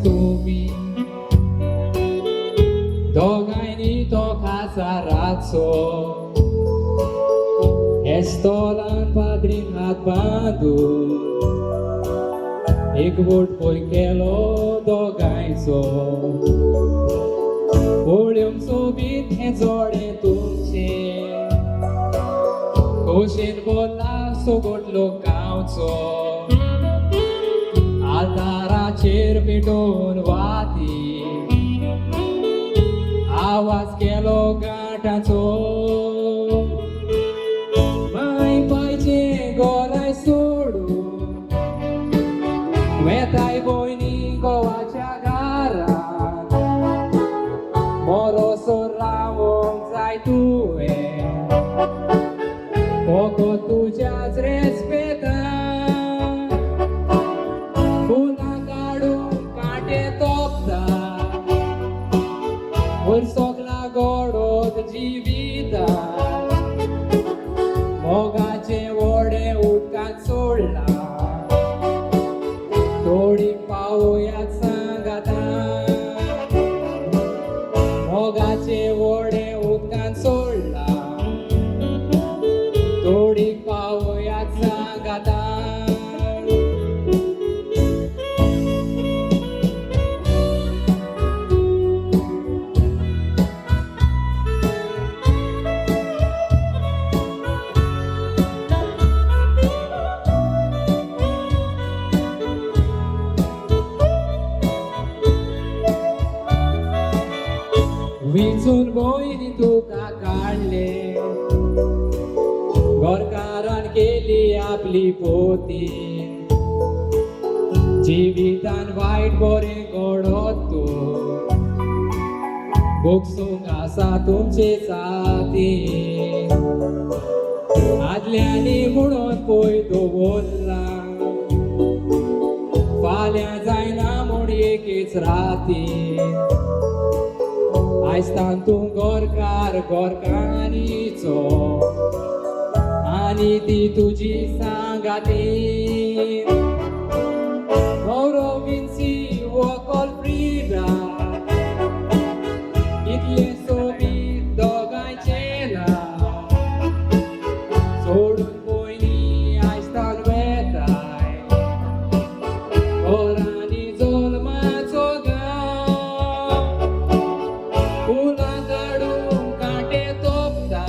तुम्ही दोघांनी तो कासाराचो एस्तोलान पाद्रीन हात बांदून एकवट पय केलो दोगांयचो पोळ्योम सोबीत हे जोडे तुमचे खोशेन बोला सोगोटलो गांवचो आल्ताराचेर पेटोवन वाती आवाज केलो गांठाचो माय पायचे गोराय सोडून वेताय भयणी गोवाच्या घरांत मोरोसो रावोंक जाय तुवें कोको तुज्याच रेस्पेदान फुलां काडून कांटे तोपता वयर सोगला गोडोत जिवितान मोगाचे व्हडे उदकांत सोडला थोडी पावोयात सांगाता मोगाचे व्हडे उदकांत सोडला थोडी पावोयात सांगाता विचून भयणी तुका काडले गोरकारान केली आपली पोती जिवितान वायट बरें घडोत तूं भोगसूंक आसा तुमचे साथी आदल्यांनी म्हणून पय दवरला फाल्यां जायना म्हूण एकेच राती आयस्तान तूं गोरकार गोरकानीचो आनी ती तुजी सांगाती गौरव विन्सी वॉकॉल फ्रीडा इतले सोबीत दोगांयचे ना सोडून भयणी आयस्तान वेताय घोरांनी जल्माचो गांव फुलां काडून कांटे तोपता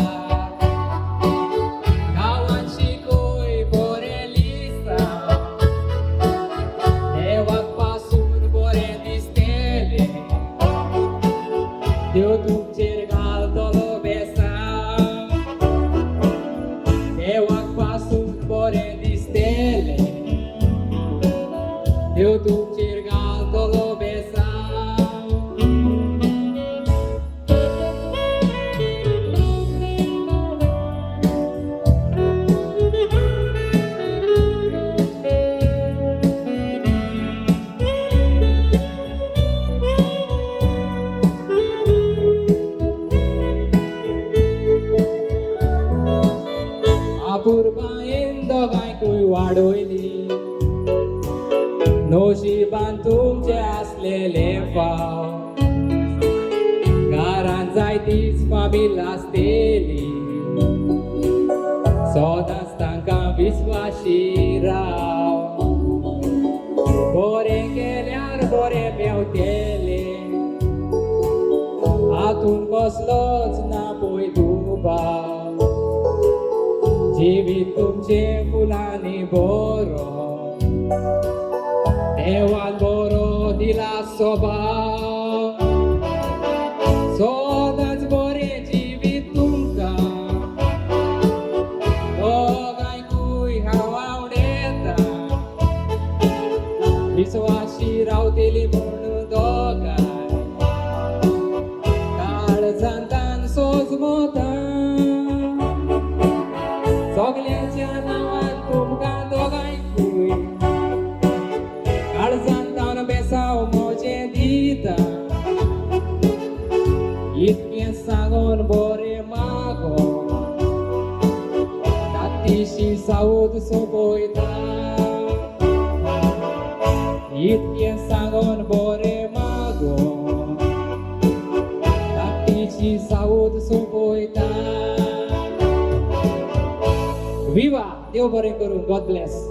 गांवांत शिकोय बरें लिसता देवाक पासून बरें दिसतेलें देव तुमचेर घालतलो बेसांव देवाक पासून बरें दिसतेलें देव तुमचेर घालतलो बेसांव आपुरबायेन दोगांयकूय वाडोयली नोशिबान तुमचे आसलेले फाव घरांत जायतीच फामील आसतेली सदांच तांकां विस्वाशी राव बरें केल्यार बरें पेंवतेलें हातून कसलोच ना पळय दुबाव जिवीत तुमचे फुलांनी बरो देवान बरो दिला स्वभाव सदांच बरें जिवीत तुमकां दोगांयकूय हांव आवडेता विस्वाशी रावतेली म्हूण दोगांय काळजांतान सोजमोता सगल्याच्या नांवान तुमकां दोगांयकूय काळजांतान बेसांव मोजें दिता इतकें सांगून बरें मागोन तातीशी सावूत सोंपयता इतकें सांगून बरें विवाह देव बरें करूं. God bless.